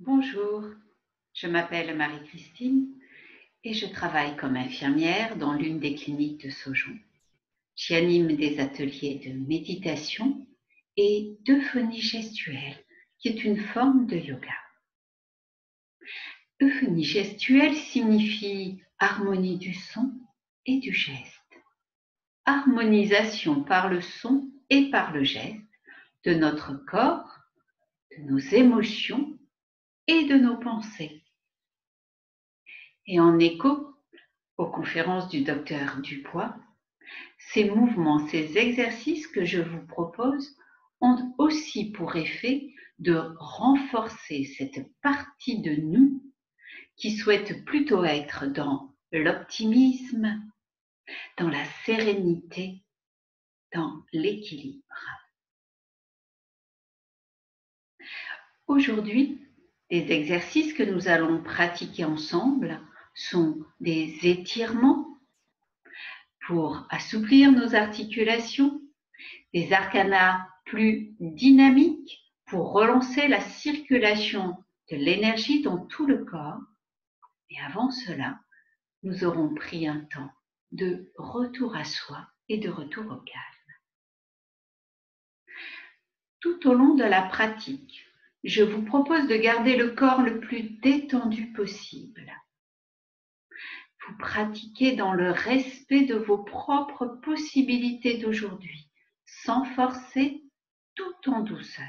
Bonjour, je m'appelle Marie-Christine et je travaille comme infirmière dans l'une des cliniques de Saujon. J'y anime des ateliers de méditation et d'euphonie gestuelle, qui est une forme de yoga. Euphonie gestuelle signifie harmonie du son et du geste. Harmonisation par le son et par le geste de notre corps, de nos émotions et de nos pensées. Et en écho aux conférences du docteur Dubois, ces mouvements, ces exercices que je vous propose ont aussi pour effet de renforcer cette partie de nous qui souhaite plutôt être dans l'optimisme, dans la sérénité, dans l'équilibre. Aujourd'hui, les exercices que nous allons pratiquer ensemble sont des étirements pour assouplir nos articulations, des arcanas plus dynamiques pour relancer la circulation de l'énergie dans tout le corps. Et avant cela, nous aurons pris un temps de retour à soi et de retour au calme. Tout au long de la pratique, je vous propose de garder le corps le plus détendu possible. Vous pratiquez dans le respect de vos propres possibilités d'aujourd'hui, sans forcer, tout en douceur.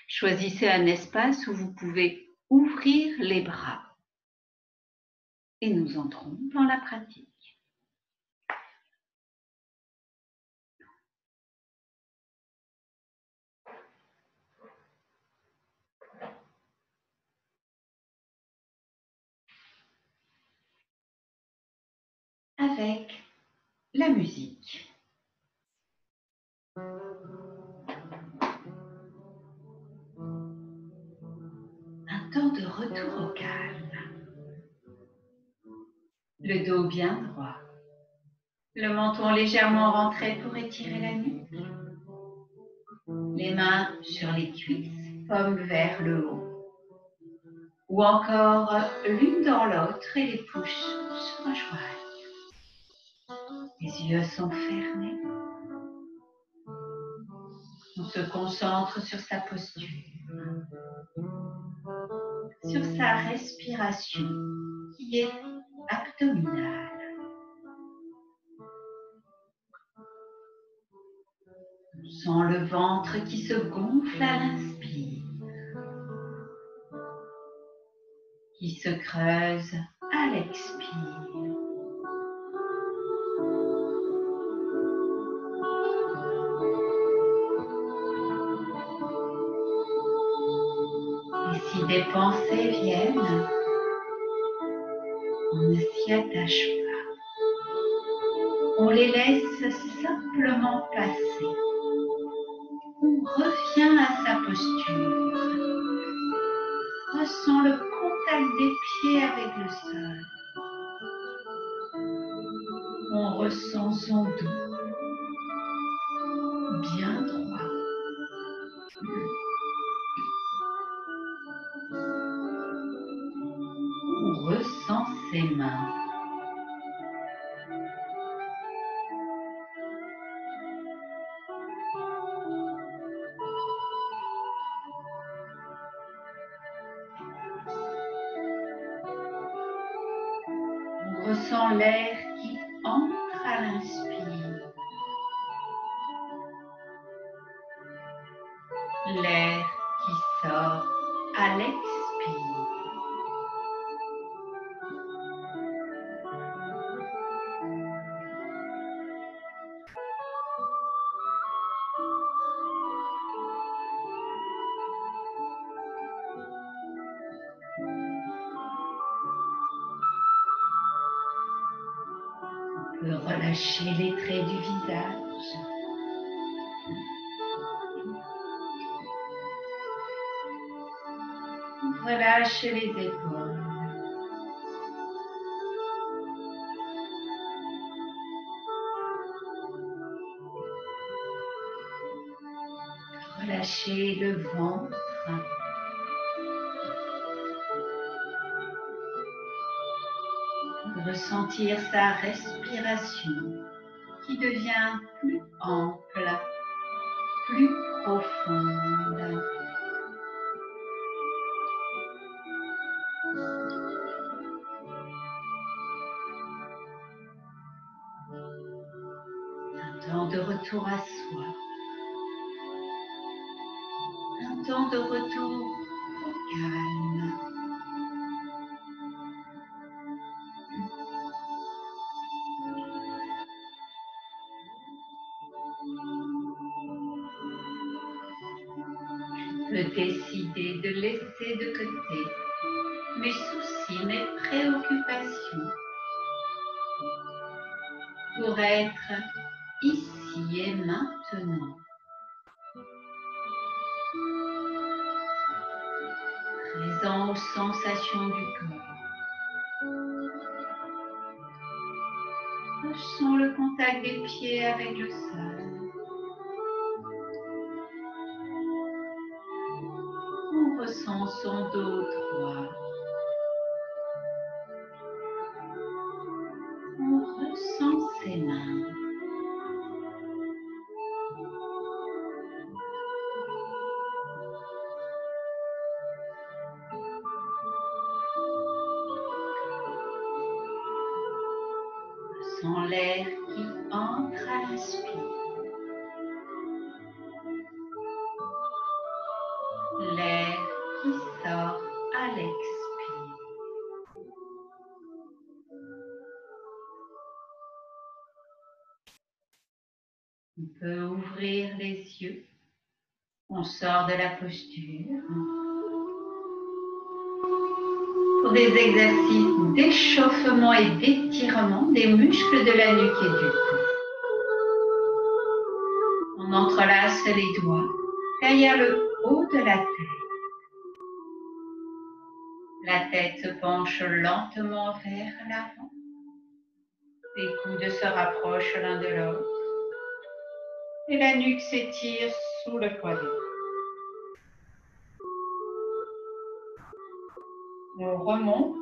Choisissez un espace où vous pouvez ouvrir les bras. Et nous entrons dans la pratique. Avec la musique. Un temps de retour au calme. Le dos bien droit. Le menton légèrement rentré pour étirer la nuque. Les mains sur les cuisses, paumes vers le haut. Ou encore l'une dans l'autre et les pouces se rejoignent. Les yeux sont fermés. On se concentre sur sa posture, sur sa respiration qui est abdominale. On sent le ventre qui se gonfle à l'inspire, qui se creuse à l'expire. Et si des pensées viennent, on ne s'y attache pas. On les laisse simplement passer. On revient à sa posture. Ressent le contact des pieds avec le sol. On ressent son dos bien droit. On ressent ses mains. On ressent l'air qui entre à l'inspire, l'air qui sort à l'expire. On peut relâcher les traits du visage. On relâche les épaules. Relâchez le ventre, ressentir sa respiration qui devient plus ample, plus profonde. Un temps de retour à soi, un temps de retour au calme. Je peux décider de laisser de côté mes soucis, mes préoccupations pour être ici et maintenant, présent aux sensations du corps. Ressens le contact des pieds avec le sol. On ressent son dos droit. On ressent ses mains. On ressent l'air qui entre à l'inspire. L'air qui sort à l'expire. On peut ouvrir les yeux. On sort de la posture pour des exercices d'échauffement et d'étirement des muscles de la nuque et du cou. On entrelace les doigts derrière le haut de la tête. La tête se penche lentement vers l'avant. Les coudes se rapprochent l'un de l'autre. Et la nuque s'étire sous le poignet. On remonte.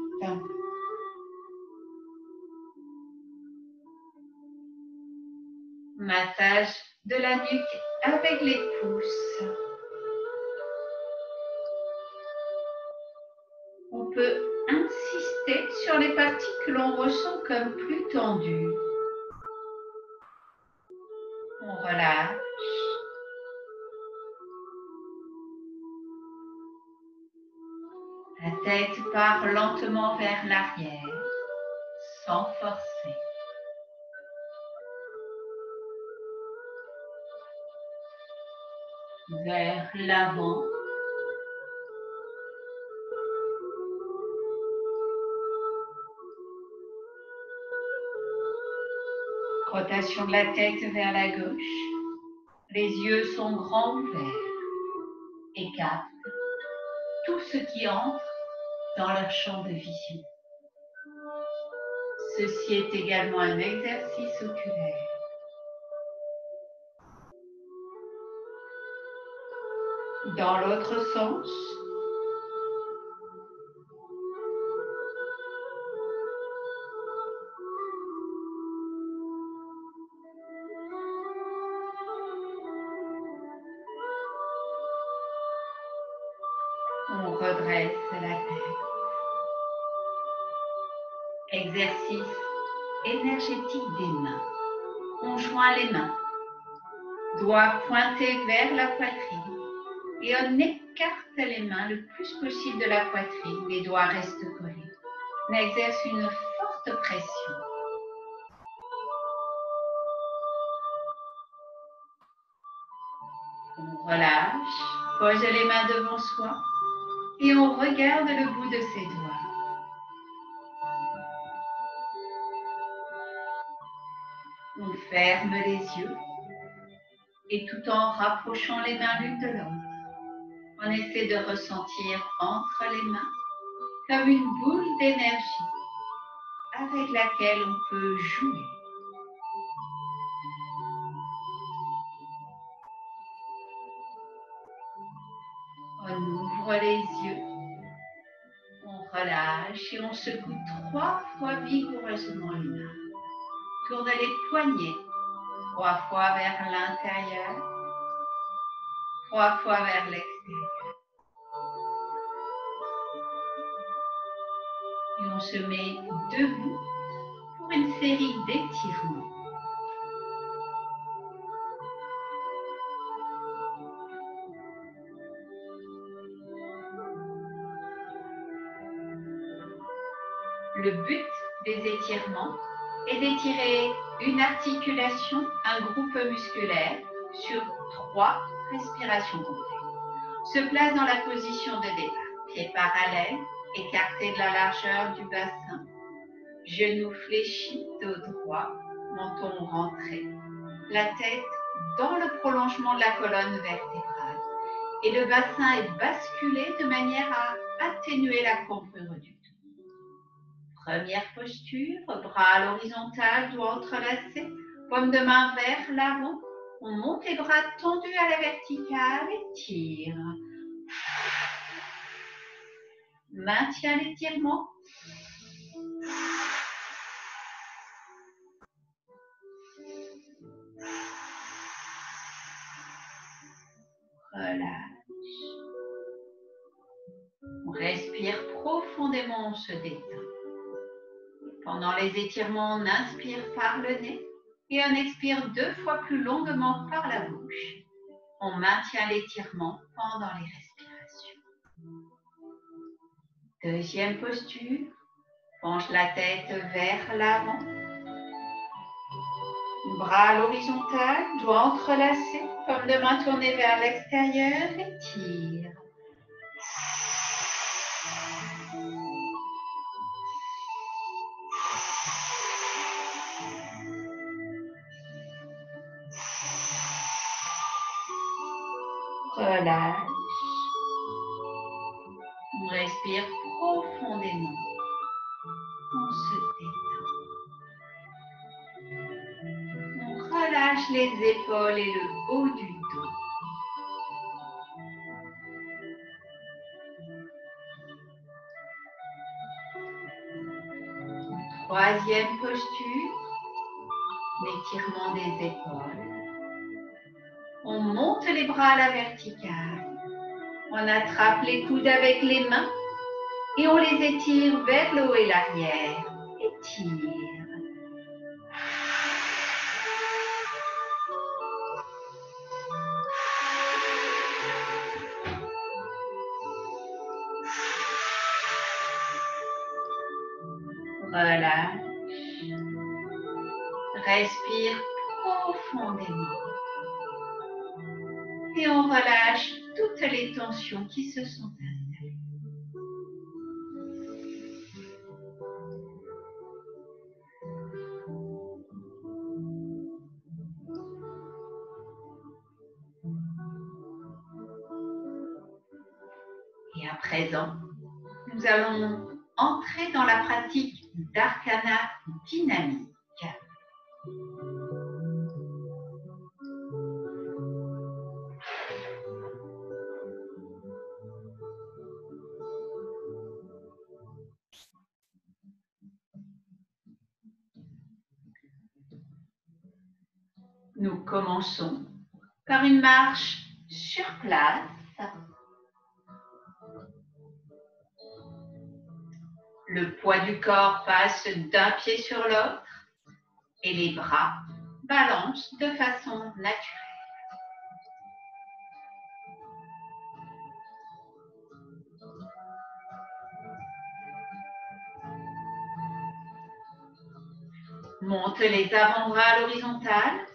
Massage de la nuque avec les pouces. On peut insister sur les parties que l'on ressent comme plus tendues. On relâche. La tête part lentement vers l'arrière, sans forcer. Vers l'avant. Rotation de la tête vers la gauche. Les yeux sont grands ouverts et captent tout ce qui entre dans leur champ de vision. Ceci est également un exercice oculaire. Dans l'autre sens, on redresse la tête. Exercice énergétique des mains. On joint les mains, doigts pointés vers la poitrine et on écarte les mains le plus possible de la poitrine. Les doigts restent collés. On exerce une forte pression. On relâche, pose les mains devant soi et on regarde le bout de ses doigts. On ferme les yeux et tout en rapprochant les mains l'une de l'autre, on essaie de ressentir entre les mains comme une boule d'énergie avec laquelle on peut jouer. On ouvre les yeux, on relâche et on secoue 3 fois vigoureusement les mains. Tourne les poignets 3 fois vers l'intérieur, 3 fois vers l'extérieur. Et on se met debout pour une série d'étirements. Le but des étirements est d'étirer une articulation, un groupe musculaire sur 3 respirations complètes. Se place dans la position de départ. Pieds parallèles, écartés de la largeur du bassin. Genoux fléchis, dos droit, menton rentré. La tête dans le prolongement de la colonne vertébrale. Et le bassin est basculé de manière à atténuer la courbure du dos. Première posture, bras à l'horizontale, doigts entrelacés, paume de main vers l'avant. On monte les bras tendus à la verticale et tire. Maintient l'étirement. Relâche. On respire profondément, on se détend. Pendant les étirements, on inspire par le nez et on expire 2 fois plus longuement par la bouche. On maintient l'étirement pendant les respirations. Deuxième posture, penche la tête vers l'avant. Bras à l'horizontale, doigts entrelacés, paume de main tournée vers l'extérieur et tire. Relâche. On respire profondément. On se détend. On relâche les épaules et le haut du dos. Troisième posture, l'étirement des épaules. On monte les bras à la verticale. On attrape les coudes avec les mains et on les étire vers le haut et l'arrière. Étire. Relâche. Respire profondément. Et on relâche toutes les tensions qui se sont installées. Et à présent, nous allons entrer dans la pratique d'arcana dynamique. Nous commençons par une marche sur place. Le poids du corps passe d'un pied sur l'autre et les bras balancent de façon naturelle. Monte les avant-bras à l'horizontale.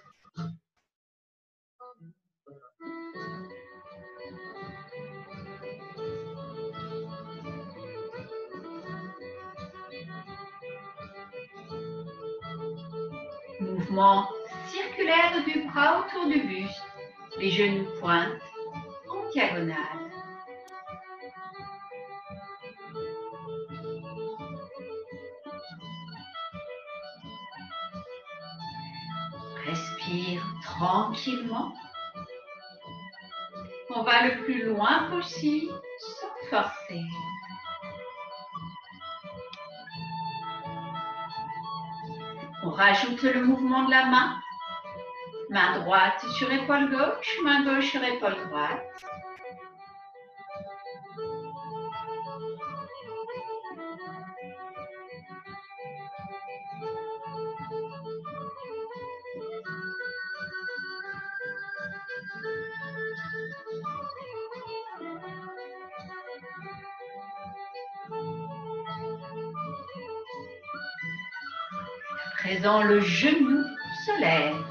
Mouvement circulaire du bras autour du buste. Les genoux pointent en diagonale. Respire tranquillement. On va le plus loin possible sans forcer. On rajoute le mouvement de la main. Main droite sur épaule gauche, main gauche sur épaule droite. À présent, le genou se lève.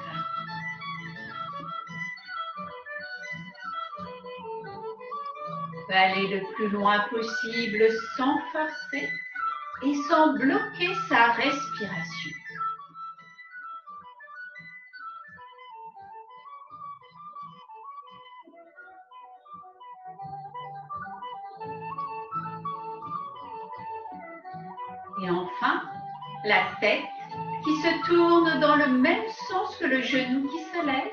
On peut aller le plus loin possible sans forcer et sans bloquer sa respiration. Et enfin, la tête qui se tourne dans le même sens que le genou qui se lève.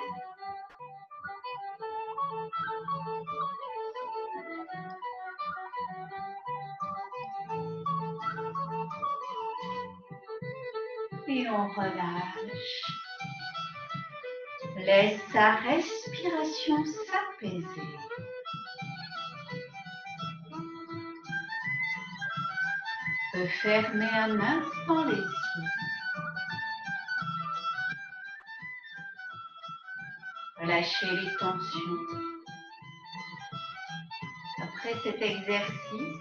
Et on relâche. Laisse sa respiration s'apaiser. On peut fermer un instant les yeux. Relâcher les tensions. Après cet exercice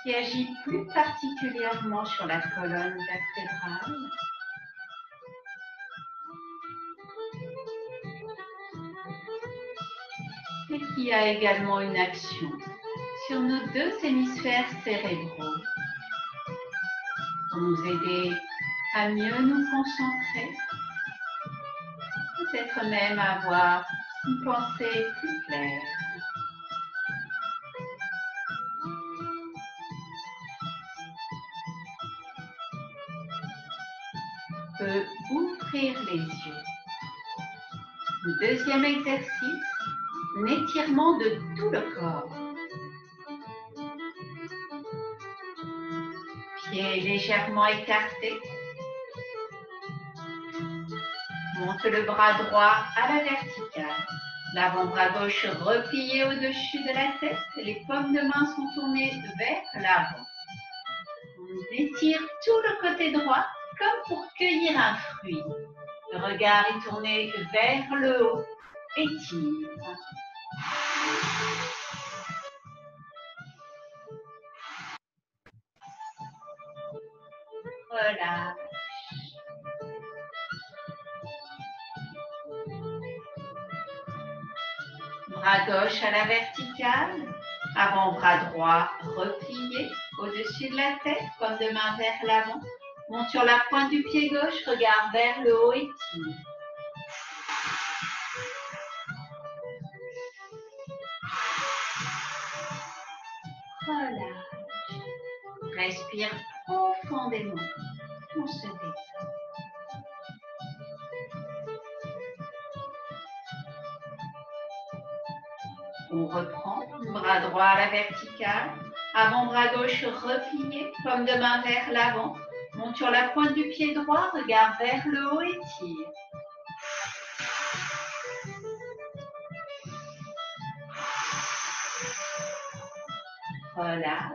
qui agit plus particulièrement sur la colonne vertébrale, et qui a également une action sur nos deux hémisphères cérébraux pour nous aider à mieux nous concentrer, peut-être même à avoir une pensée plus claire. On peut ouvrir les yeux. Le deuxième exercice, un étirement de tout le corps. Pieds légèrement écartés. Monte le bras droit à la verticale. L'avant-bras gauche replié au-dessus de la tête. Les paumes de main sont tournées vers l'avant. On étire tout le côté droit comme pour cueillir un fruit. Le regard est tourné vers le haut. Étire. Relâche. Bras gauche à la verticale, avant-bras droit replié au-dessus de la tête, paume de main vers l'avant. Monte sur la pointe du pied gauche, regard vers le haut, étire. Relâche. Respire profondément. On se détend. On reprend, bras droit à la verticale, avant-bras gauche replié, paume de main vers l'avant. Monte sur la pointe du pied droit, regard vers le haut, étire. Relâche.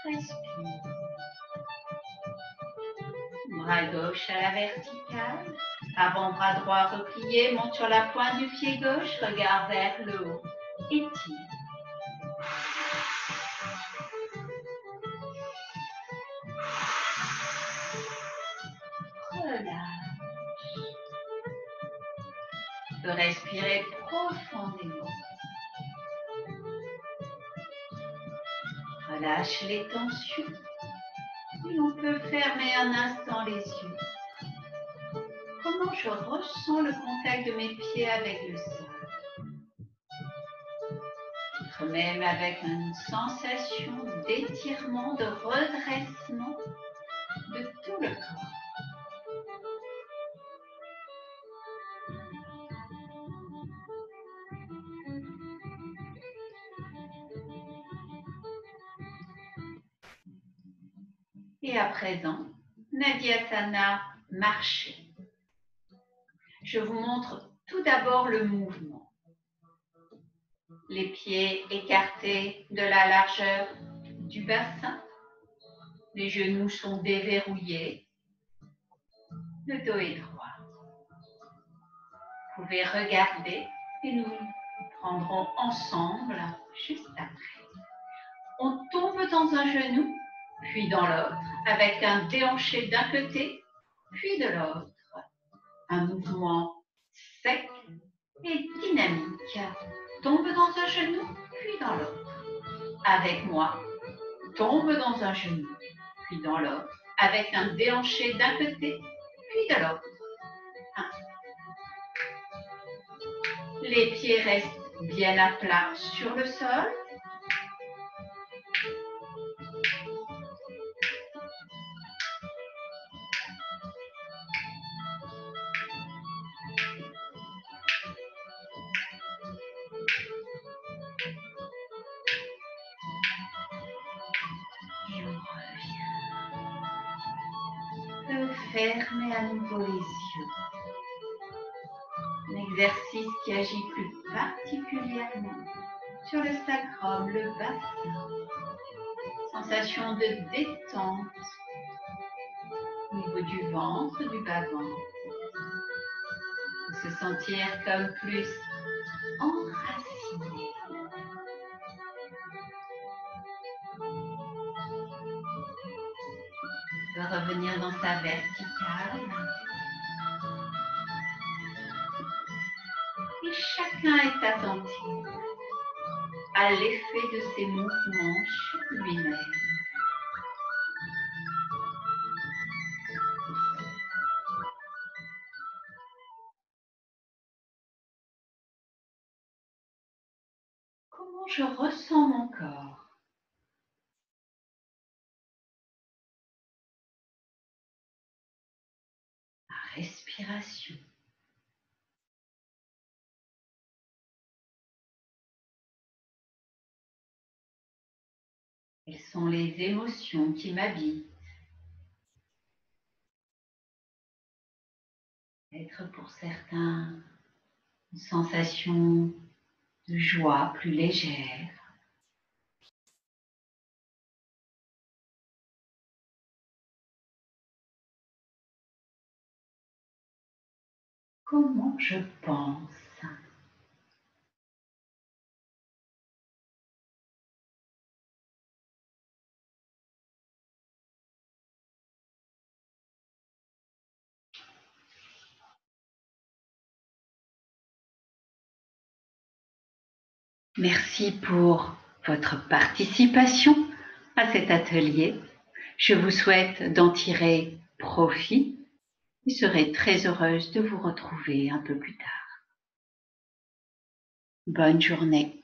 Respire. Bras gauche à la verticale, avant-bras droit replié, monte sur la pointe du pied gauche, regard vers le haut, étire. Relâche. On peut respirer profondément. Relâche les tensions. Et on peut fermer un instant les yeux. Comment je ressens le contact de mes pieds avec le sol? Peut-être même avec une sensation d'étirement, de redressement de tout le corps. Et à présent, Nadiasana, marcher. Je vous montre tout d'abord le mouvement. Les pieds écartés de la largeur du bassin. Les genoux sont déverrouillés. Le dos est droit. Vous pouvez regarder et nous prendrons ensemble juste après. On tombe dans un genou, puis dans l'autre, avec un déhanché d'un côté, puis de l'autre. Un mouvement sec et dynamique. Tombe dans un genou, puis dans l'autre. Avec moi, tombe dans un genou, puis dans l'autre, avec un déhanché d'un côté, puis de l'autre. Les pieds restent bien à plat sur le sol. Et on revient. Fermez à nouveau les yeux. Un exercice qui agit plus particulièrement sur le sacrum, le bassin. Sensation de détente au niveau du ventre, du bas-ventre. Se sentir comme plus enraciné. De revenir dans sa verticale. Et chacun est attentif à l'effet de ses mouvements sur lui-même. Comment je ressens mon corps? Ma respiration. Quelles sont les émotions qui m'habitent? Peut-être pour certains une sensation de joie plus légère. Comment je pense? Merci pour votre participation à cet atelier. Je vous souhaite d'en tirer profit et serai très heureuse de vous retrouver un peu plus tard. Bonne journée.